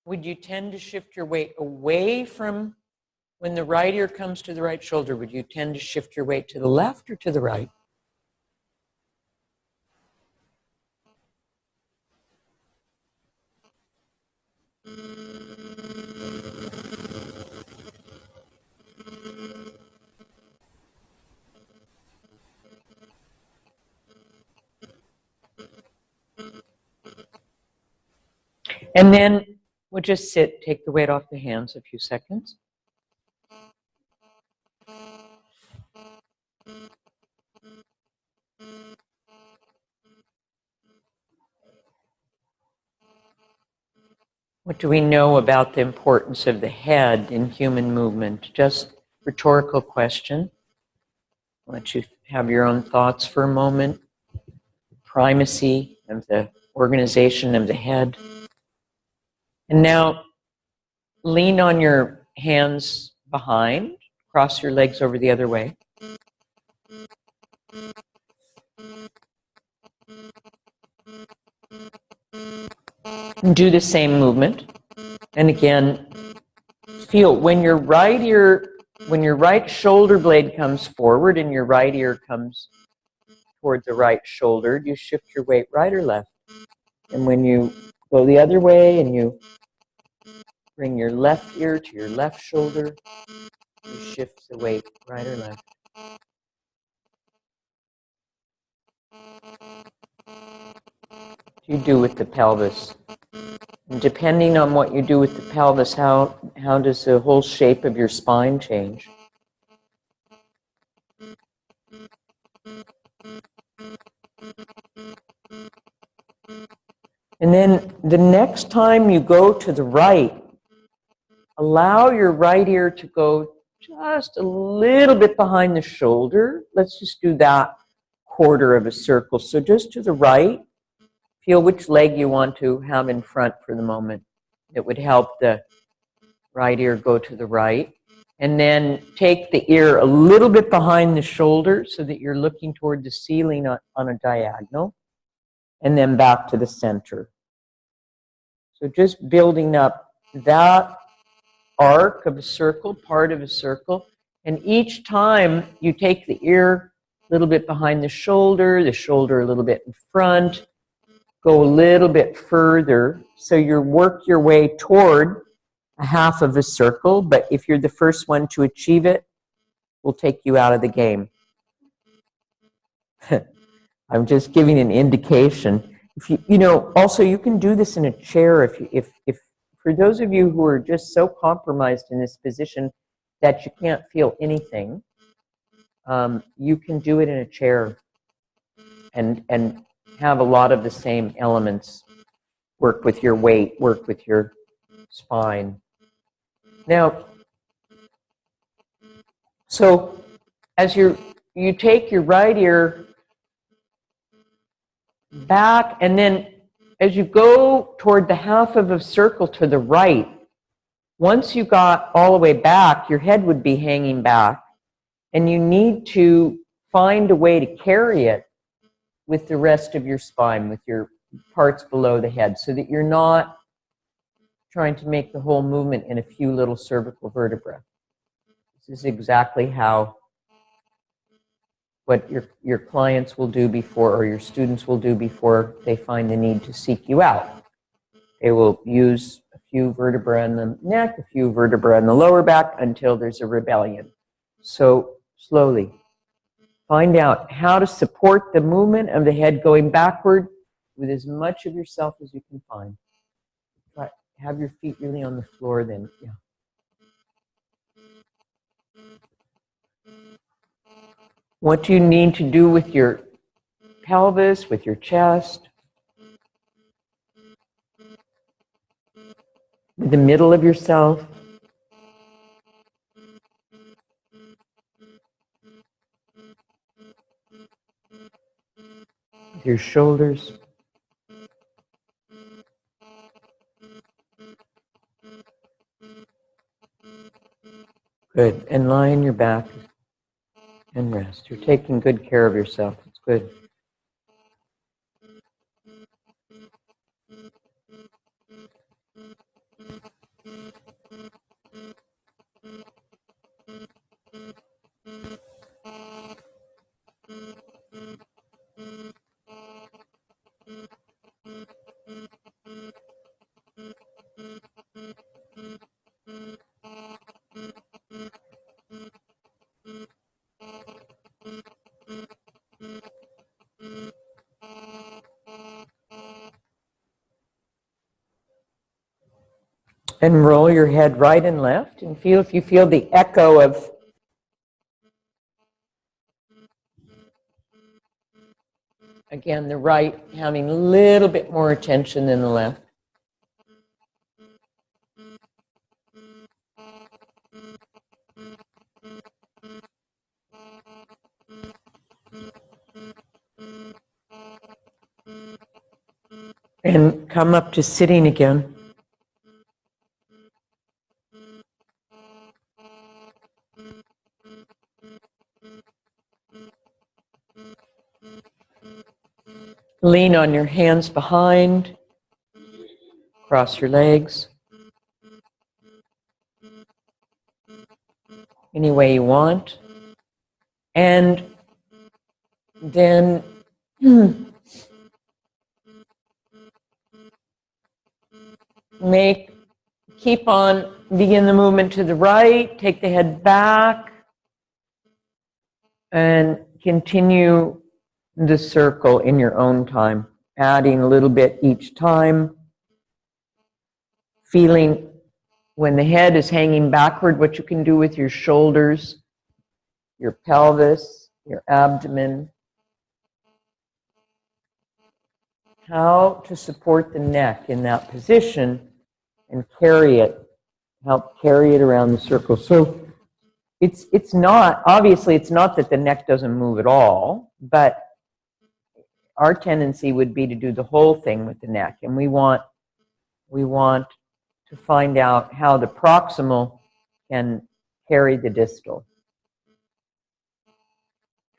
would you tend to shift your weight away from, when the right ear comes to the right shoulder, would you tend to shift your weight to the left or to the right? And then we'll just sit, take the weight off the hands a few seconds. What do we know about the importance of the head in human movement? Just rhetorical question. I'll let you have your own thoughts for a moment. Primacy of the organization of the head. And now lean on your hands behind, cross your legs over the other way. And do the same movement. And again, feel when your right shoulder blade comes forward and your right ear comes toward the right shoulder, you shift your weight right or left. And when you go the other way and you bring your left ear to your left shoulder, you shift the weight right or left. What do you do with the pelvis? And depending on what you do with the pelvis, how does the whole shape of your spine change? And then the next time you go to the right, allow your right ear to go just a little bit behind the shoulder. Let's just do that quarter of a circle. So just to the right, feel which leg you want to have in front for the moment. It would help the right ear go to the right. And then take the ear a little bit behind the shoulder so that you're looking toward the ceiling on a diagonal. And then back to the center. So just building up that arc of a circle, part of a circle. And each time you take the ear a little bit behind the shoulder a little bit in front, go a little bit further. So you work your way toward a half of a circle, but if you're the first one to achieve it, we'll take you out of the game. I'm just giving an indication. If also you can do this in a chair. If for those of you who are just so compromised in this position that you can't feel anything, you can do it in a chair and have a lot of the same elements. Work with your weight, work with your spine. Now, so as you take your right ear back, and then as you go toward the half of a circle to the right, once you got all the way back, your head would be hanging back, and you need to find a way to carry it with the rest of your spine, with your parts below the head, so that you're not trying to make the whole movement in a few little cervical vertebrae. This is exactly what your clients will do before, or your students will do before they find the need to seek you out. They will use a few vertebrae in the neck, a few vertebrae in the lower back until there's a rebellion. So slowly find out how to support the movement of the head going backward with as much of yourself as you can find. Try, have your feet really on the floor then. Yeah. What do you need to do with your pelvis, with your chest, with the middle of yourself? With your shoulders. Good. And lie on your back and rest. You're taking good care of yourself. It's good. And roll your head right and left and feel if you feel the echo of again, the right having a little bit more attention than the left. And come up to sitting again. Lean on your hands behind. Cross your legs. Any way you want. And then keep on, begin the movement to the right, take the head back, and continue the circle in your own time, adding a little bit each time, feeling when the head is hanging backward, what you can do with your shoulders, your pelvis, your abdomen, how to support the neck in that position and carry it, help carry it around the circle. So it's not, obviously it's not that the neck doesn't move at all, but our tendency would be to do the whole thing with the neck, and we want to find out how the proximal can carry the distal,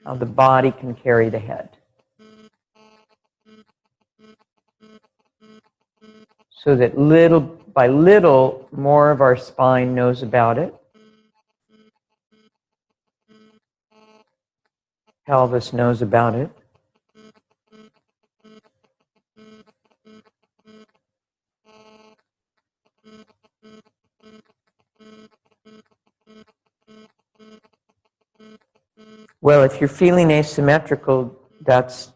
how the body can carry the head. So that little by little, more of our spine knows about it. Pelvis knows about it. Well, if you're feeling asymmetrical, that's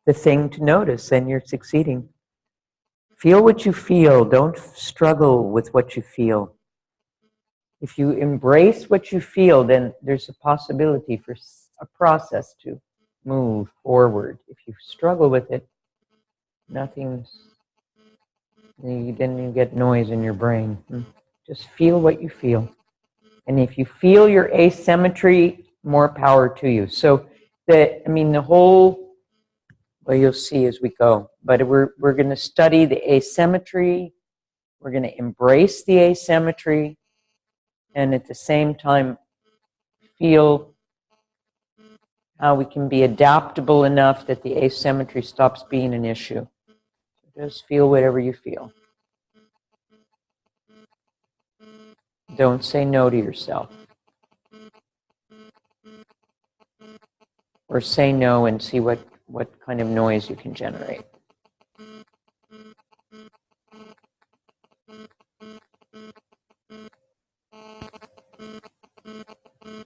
the thing to notice, and you're succeeding. Feel what you feel. Don't struggle with what you feel. If you embrace what you feel, then there's a possibility for a process to move forward. If you struggle with it, then you get noise in your brain. Just feel what you feel. And if you feel your asymmetry, more power to you. So the whole, well, you'll see as we go, but we're going to study the asymmetry. We're going to embrace the asymmetry, and at the same time feel how we can be adaptable enough that the asymmetry stops being an issue. Just feel whatever you feel. Don't say no to yourself. Or say no and see what kind of noise you can generate.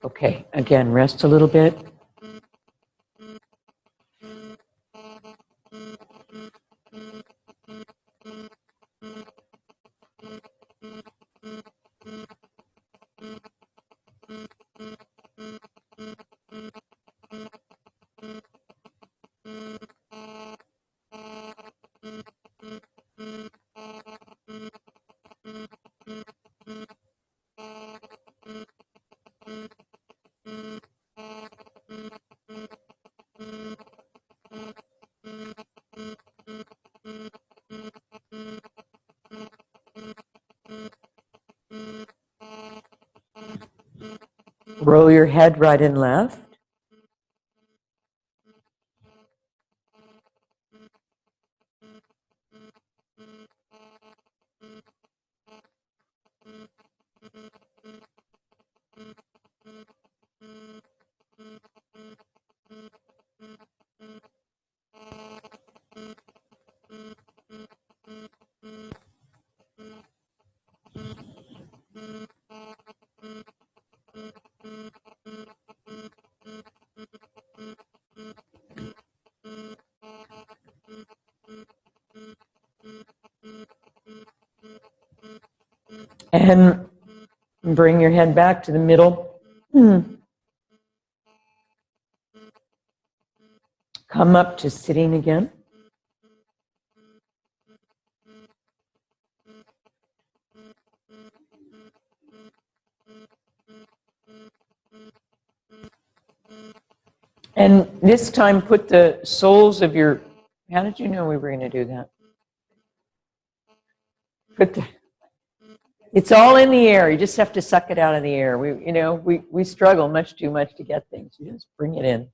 Okay, again, rest a little bit. Roll your head right and left. And bring your head back to the middle. Come up to sitting again. And this time put the soles of your, how did you know we were going to do that? It's all in the air. You just have to suck it out of the air. We struggle much too much to get things. You just bring it in.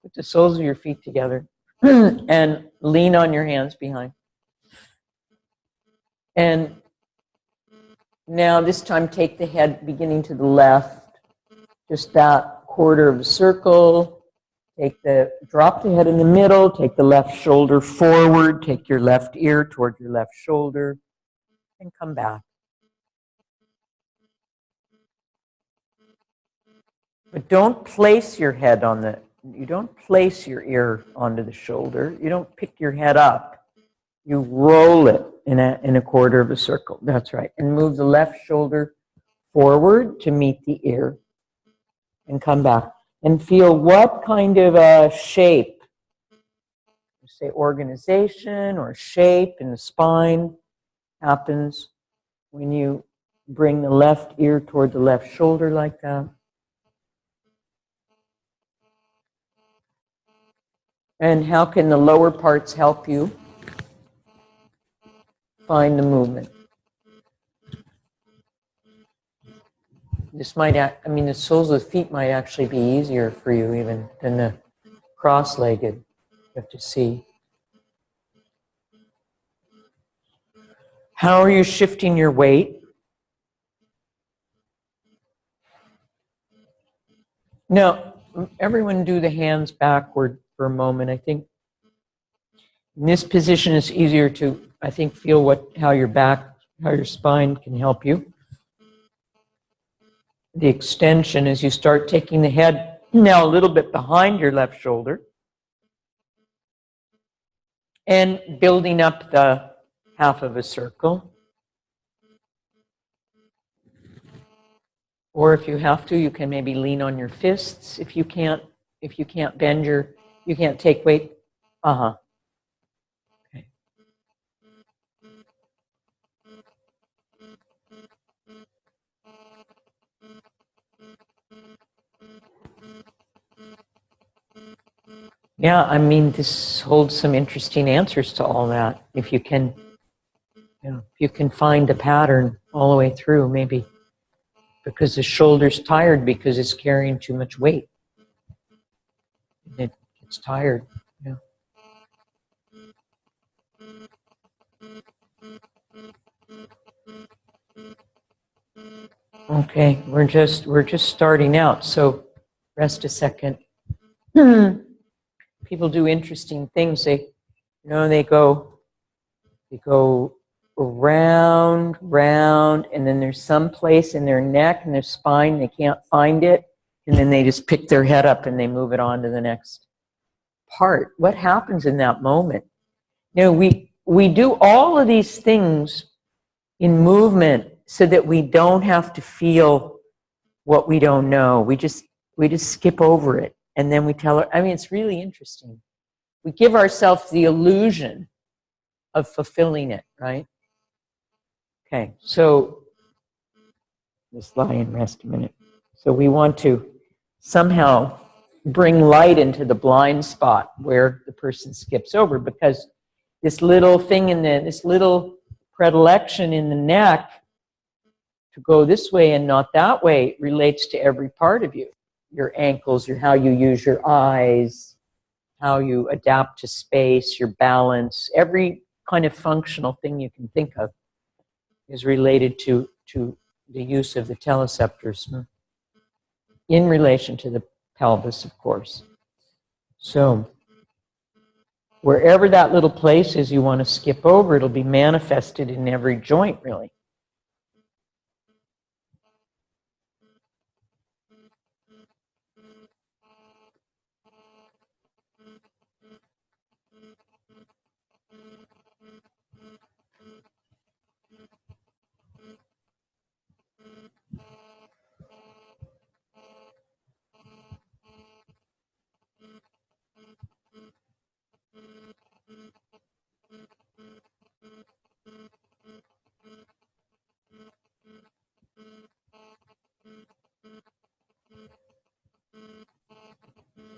Put the soles of your feet together and lean on your hands behind. And now this time take the head beginning to the left, just that quarter of a circle. Drop the head in the middle, take the left shoulder forward, take your left ear toward your left shoulder, and come back. But don't place your head you don't place your ear onto the shoulder. You don't pick your head up. You roll it in a quarter of a circle. That's right. And move the left shoulder forward to meet the ear. And come back. And feel what kind of a shape, say organization or shape in the spine, happens when you bring the left ear toward the left shoulder like that. And how can the lower parts help you find the movement? This might, the soles of the feet might actually be easier for you even than the cross-legged. You have to see. How are you shifting your weight? Now, everyone do the hands backward for a moment. I think in this position it's easier to, feel how your spine can help you. The extension as you start taking the head now a little bit behind your left shoulder and building up the half of a circle. Or if you have to, you can maybe lean on your fists. If you can't bend you can't take weight. Okay. Yeah, this holds some interesting answers to all that. If you can find a pattern all the way through, maybe because the shoulder's tired because it's carrying too much weight. It's tired. Yeah. Okay, we're just starting out, so rest a second. People do interesting things. They go round, and then there's some place in their neck and their spine, they can't find it, and then they just pick their head up and they move it on to the next part. What happens in that moment? We do all of these things in movement so that we don't have to feel what we don't know. We just skip over it, and then we tell her, it's really interesting. We give ourselves the illusion of fulfilling it, right? Okay, so just lie and rest a minute. So we want to somehow bring light into the blind spot where the person skips over, because this little thing this little predilection in the neck to go this way and not that way relates to every part of you. Your ankles, how you use your eyes, how you adapt to space, your balance, every kind of functional thing you can think of is related to the use of the teleceptors in relation to the pelvis, of course. So wherever that little place is you want to skip over, it'll be manifested in every joint, really.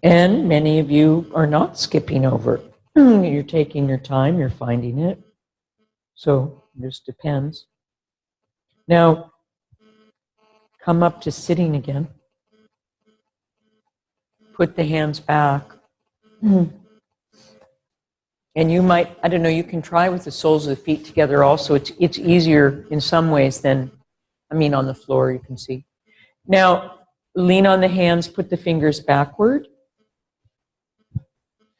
And many of you are not skipping over. You're taking your time, you're finding it. So it just depends. Now, come up to sitting again. Put the hands back. And you might, I don't know, you can try with the soles of the feet together also. It's easier in some ways than, on the floor you can see. Now, lean on the hands, put the fingers backward.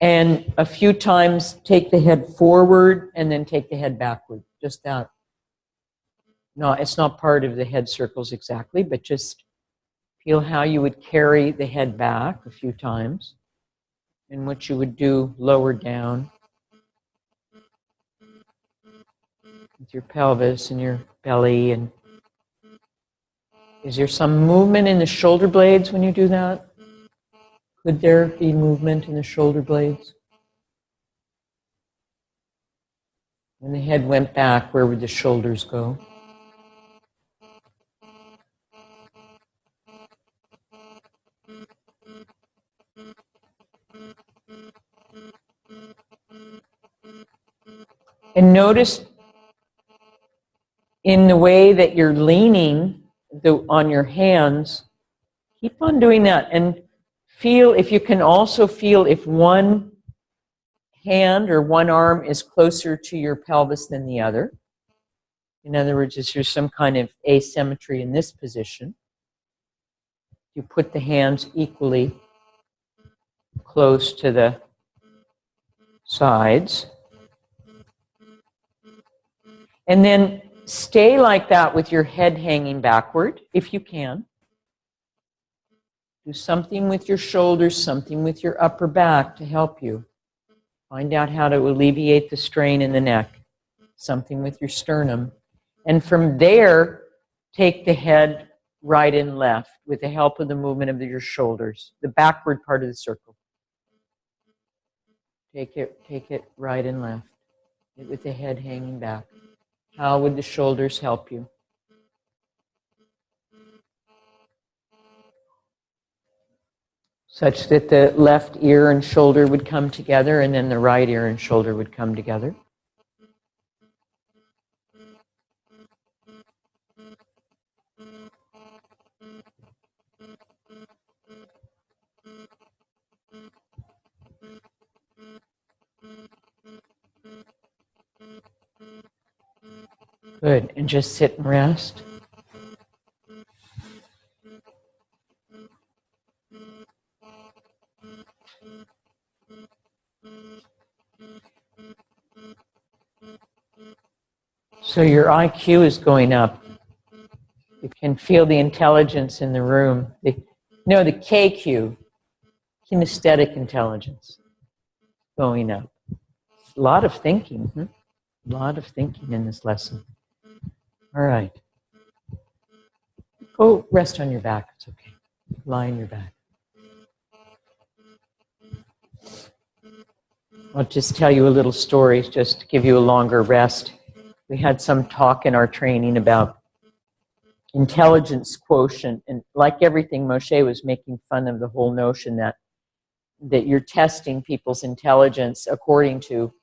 And a few times take the head forward and then take the head backward. Just that. No, it's not part of the head circles exactly, but just feel how you would carry the head back a few times and what you would do lower down with your pelvis and your belly. And is there some movement in the shoulder blades when you do that? Could there be movement in the shoulder blades? When the head went back, where would the shoulders go? And notice in the way that you're leaning on your hands, keep on doing that. And feel, if you can also feel if one hand or one arm is closer to your pelvis than the other. In other words, is there some kind of asymmetry in this position? You put the hands equally close to the sides. And then stay like that with your head hanging backward, if you can. Do something with your shoulders, something with your upper back to help you. Find out how to alleviate the strain in the neck. Something with your sternum. And from there, take the head right and left with the help of the movement of your shoulders, the backward part of the circle. Take it right and left with the head hanging back. How would the shoulders help you? Such that the left ear and shoulder would come together and then the right ear and shoulder would come together. Good, and just sit and rest. So your IQ is going up. You can feel the intelligence in the room. The KQ, kinesthetic intelligence, going up. A lot of thinking. A lot of thinking in this lesson. All right. Go rest on your back. It's okay. Lie on your back. I'll just tell you a little story just to give you a longer rest. We had some talk in our training about intelligence quotient, and like everything, Moshe was making fun of the whole notion that you're testing people's intelligence according to,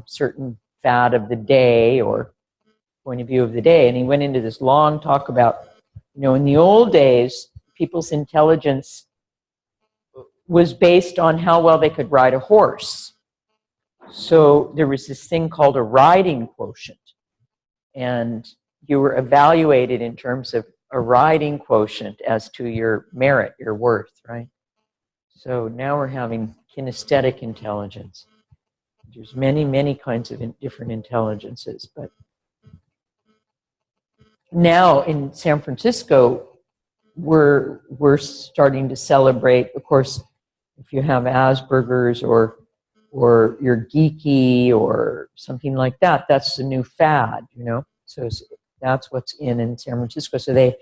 certain fad of the day or point of view of the day. And he went into this long talk about, in the old days, people's intelligence was based on how well they could ride a horse. So there was this thing called a riding quotient. And you were evaluated in terms of a riding quotient as to your merit, your worth, right? So now we're having kinesthetic intelligence. There's many, many kinds of different intelligences. But now in San Francisco, we're starting to celebrate, of course, if you have Asperger's or you're geeky or something like that, that's the new fad, So that's what's in San Francisco. So they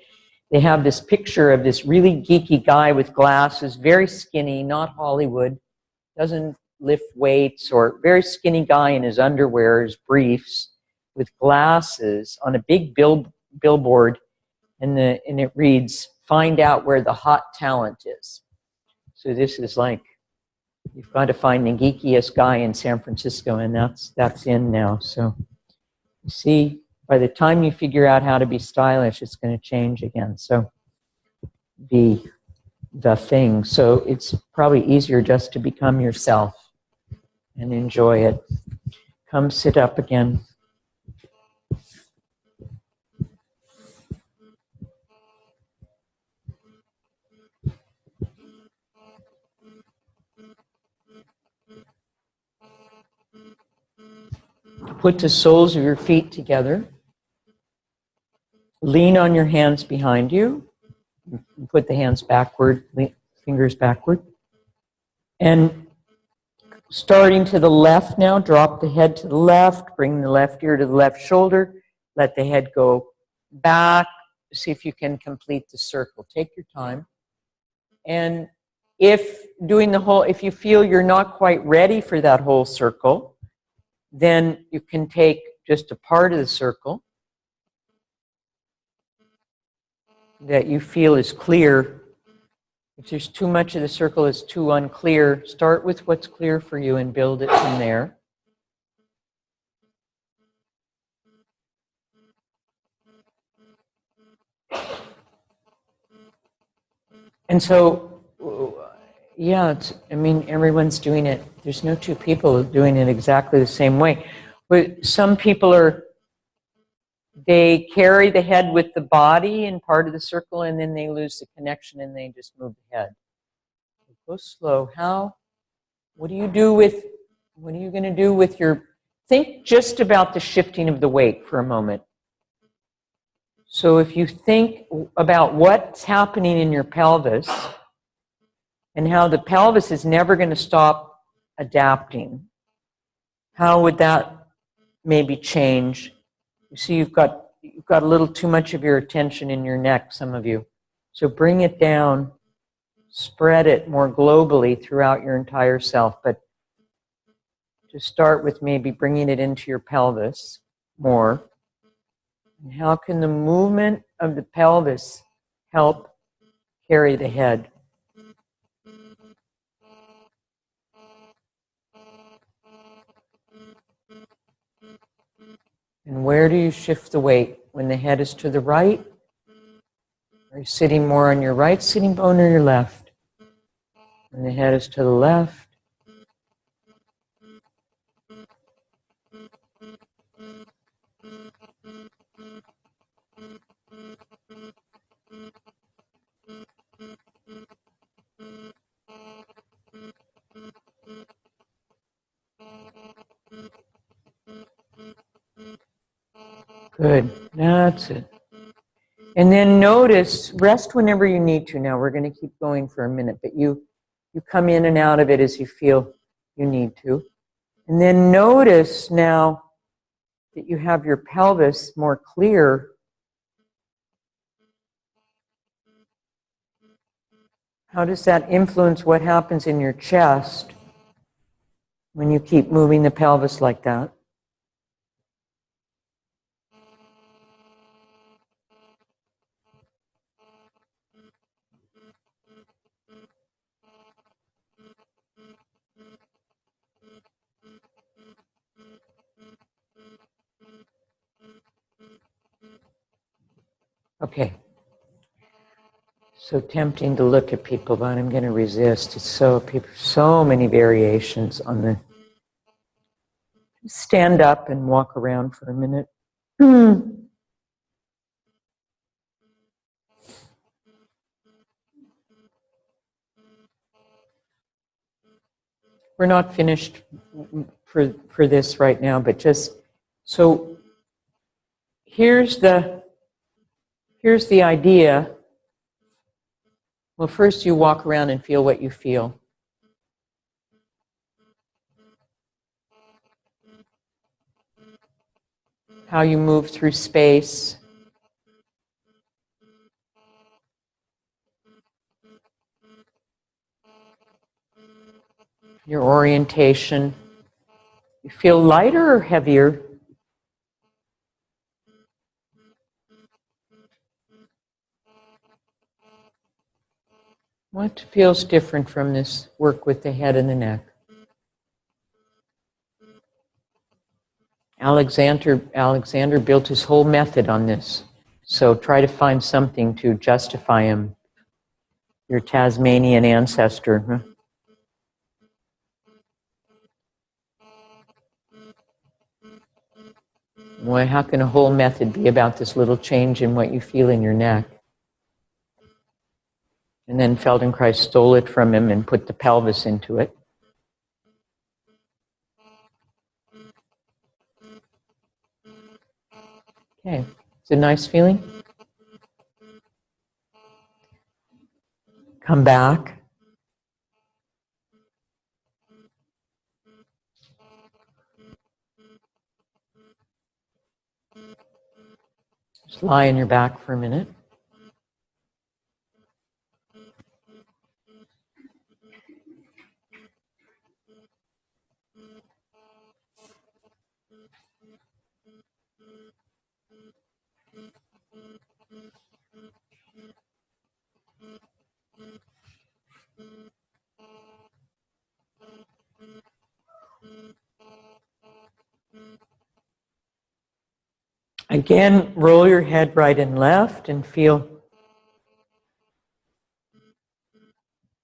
have this picture of this really geeky guy with glasses, very skinny, not Hollywood, doesn't lift weights, or very skinny guy in his underwear, his briefs, with glasses on a big billboard, and it reads, "Find out where the hot talent is." So this is like, you've got to find the geekiest guy in San Francisco, and that's in now. So you see, by the time you figure out how to be stylish, it's going to change again. So be the thing. So it's probably easier just to become yourself and enjoy it. Come sit up again. Put the soles of your feet together. Lean on your hands behind you. Put the hands backward, fingers backward. And starting to the left now, drop the head to the left, bring the left ear to the left shoulder, let the head go back. See if you can complete the circle. Take your time. And if you feel you're not quite ready for that whole circle, then you can take just a part of the circle that you feel is clear. If there's too much of the circle that's too unclear, start with what's clear for you and build it from there. And so, yeah, I mean, everyone's doing it. There's no two people doing it exactly the same way. But some people they carry the head with the body in part of the circle, and then they lose the connection and they just move the head. Go slow. What are you going to do with think just about the shifting of the weight for a moment. So if you think about what's happening in your pelvis and how the pelvis is never going to stop adapting, how would that maybe change? You see, you've got a little too much of your attention in your neck, some of you. So bring it down, spread it more globally throughout your entire self. But to start with maybe bringing it into your pelvis more. And how can the movement of the pelvis help carry the head? And where do you shift the weight? When the head is to the right? Are you sitting more on your right sitting bone or your left? When the head is to the left? Good, that's it. And then notice, rest whenever you need to. Now we're going to keep going for a minute, but you come in and out of it as you feel you need to. And then notice now that you have your pelvis more clear. How does that influence what happens in your chest when you keep moving the pelvis like that? Okay. So tempting to look at people, but I'm going to resist. It's so many variations on the... Stand up and walk around for a minute. We're not finished for this right now, but just so here's the idea. Well, first you walk around and feel what you feel. How you move through space. Your orientation. You feel lighter or heavier? What feels different from this work with the head and the neck? Alexander built his whole method on this. So try to find something to justify him. Your Tasmanian ancestor. Huh? Why, how can a whole method be about this little change in what you feel in your neck? And then Feldenkrais stole it from him and put the pelvis into it. Okay, it's a nice feeling. Come back. Just lie on your back for a minute. Again, roll your head right and left and feel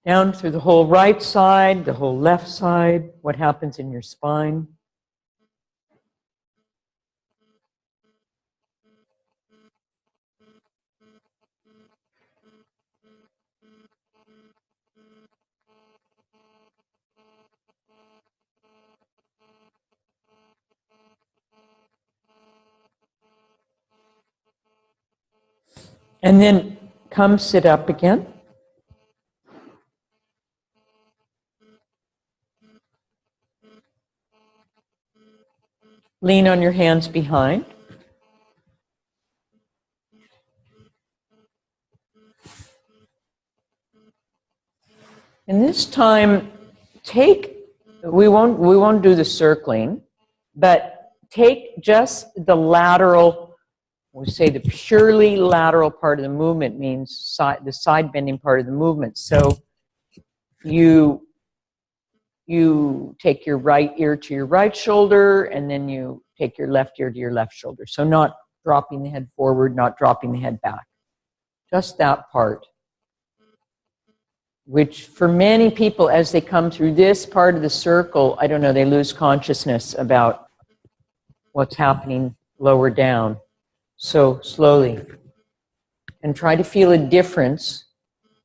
down through the whole right side, the whole left side, what happens in your spine. And then come sit up again. Lean on your hands behind. And this time, we won't do the circling, but take just the lateral, we say the purely lateral part of the movement means the side bending part of the movement. So you take your right ear to your right shoulder, and then you take your left ear to your left shoulder. So not dropping the head forward, not dropping the head back. Just that part. Which for many people, as they come through this part of the circle, I don't know, they lose consciousness about what's happening lower down. So slowly. And try to feel a difference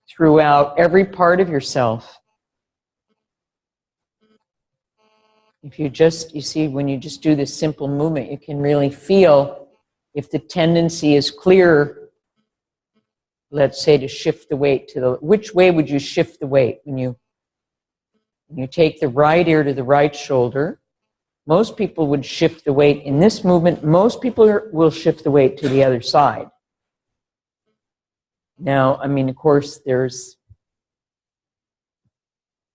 throughout every part of yourself. If you see, when you just do this simple movement, you can really feel if the tendency is clear, let's say, to shift the weight which way would you shift the weight? When you take the right ear to the right shoulder, most people would shift the weight in this movement. Most people will shift the weight to the other side. Now, I mean, of course, there's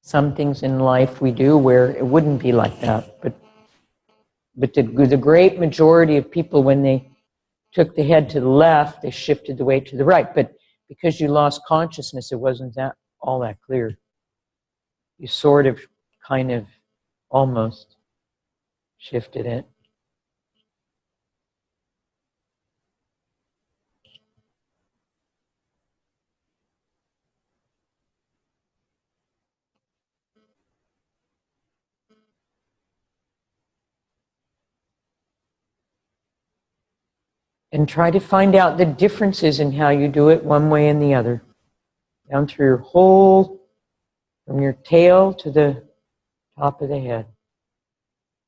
some things in life we do where it wouldn't be like that. But the great majority of people, when they took the head to the left, they shifted the weight to the right. But because you lost consciousness, it wasn't all that clear. You sort of, kind of, almost shifted it. And try to find out the differences in how you do it one way and the other. Down through your whole, from your tail to the top of the head.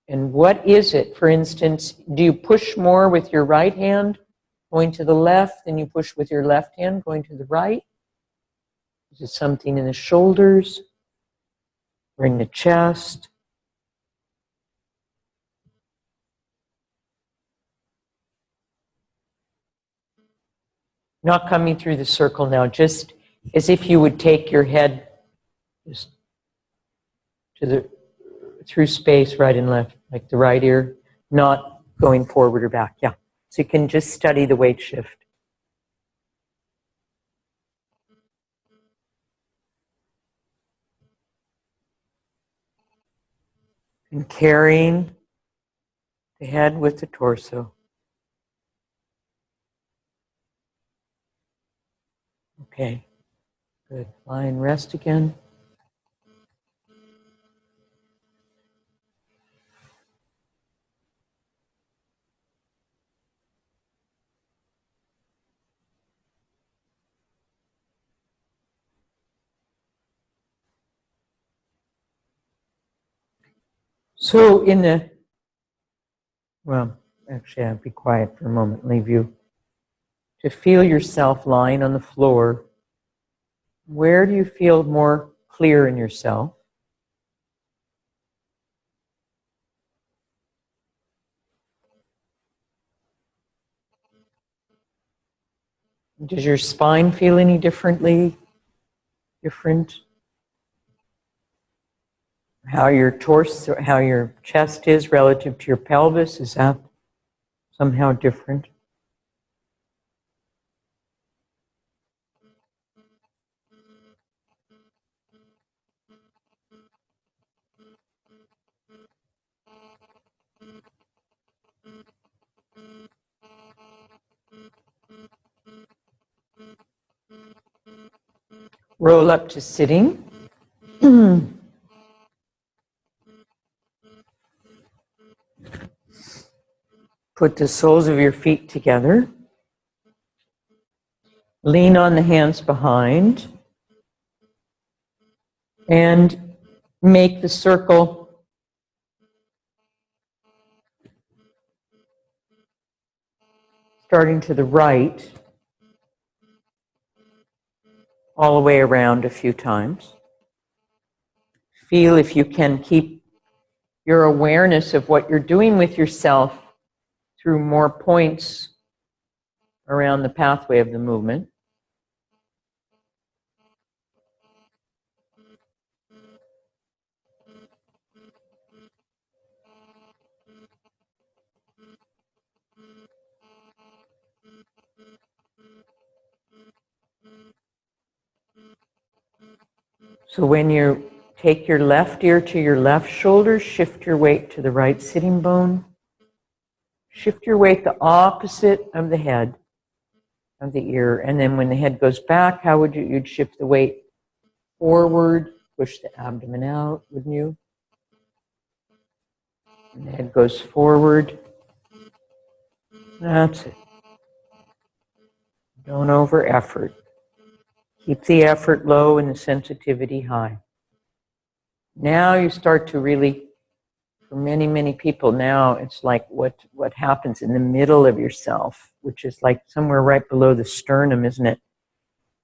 And what is it? For instance, do you push more with your right hand going to the left than you push with your left hand going to the right? Is it something in the shoulders or in the chest? Not coming through the circle now, just as if you would take your head just through space, right and left, like the right ear, not going forward or back. Yeah. So you can just study the weight shift. And carrying the head with the torso. Okay, good. Lie and rest again. So well, actually I'll be quiet for a moment, leave you to feel yourself lying on the floor. Where do you feel more clear in yourself? Does your spine feel any different? How your torso, how your chest is relative to your pelvis, is that somehow different? Roll up to sitting. Put the soles of your feet together. Lean on the hands behind. And make the circle starting to the right, all the way around a few times. Feel if you can keep your awareness of what you're doing with yourself through more points around the pathway of the movement. So when you take your left ear to your left shoulder, shift your weight to the right sitting bone. Shift your weight the opposite of the head, of the ear. And then when the head goes back, how would you'd shift the weight forward, push the abdomen out, wouldn't you? And the head goes forward. That's it. Don't over effort. Keep the effort low and the sensitivity high. Now you start to really, for many, many people now, it's like what happens in the middle of yourself, which is like somewhere right below the sternum, isn't it?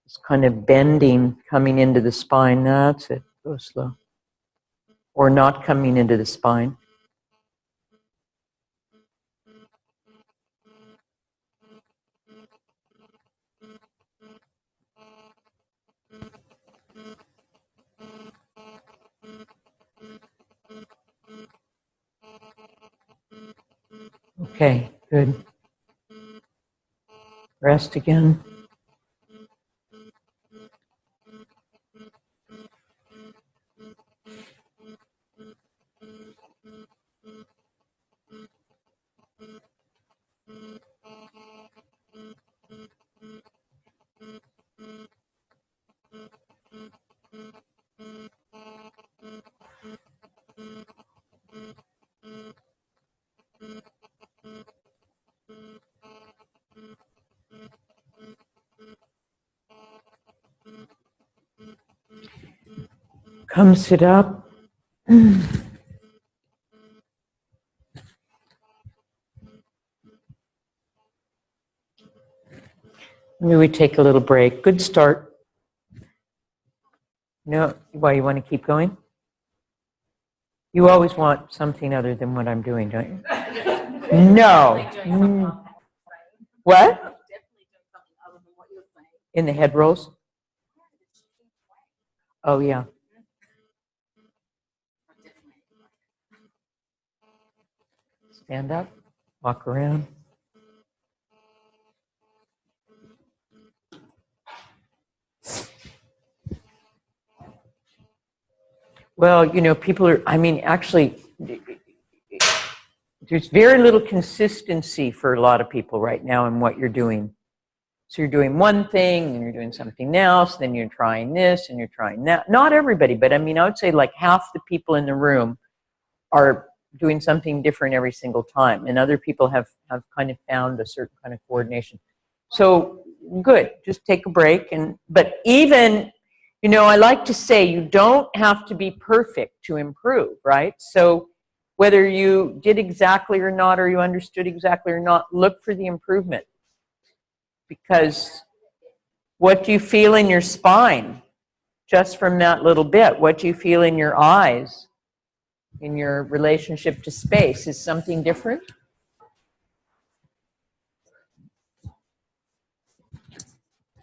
It's kind of bending, coming into the spine. That's it. Go slow. Or not coming into the spine. Okay, good. Rest again. Come sit up. Maybe we take a little break. Good start. No, why, you want to keep going? You always want something other than what I'm doing, don't you? No. What? In the head rolls? Oh, yeah. Stand up, walk around. Well, you know, people are, I mean, actually, there's very little consistency for a lot of people right now in what you're doing. So you're doing one thing, and you're doing something else, then you're trying this, and you're trying that. Not everybody, but I mean, I would say like half the people in the room are doing something different every single time, and other people have kind of found a certain kind of coordination. So good, just take a break. But even, you know, I like to say you don't have to be perfect to improve, right? So whether you did exactly or not, or you understood exactly or not, look for the improvement. Because what do you feel in your spine just from that little bit? What do you feel in your eyes, in your relationship to space? Is something different?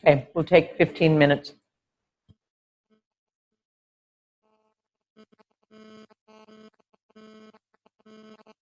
Okay, we'll take 15 minutes.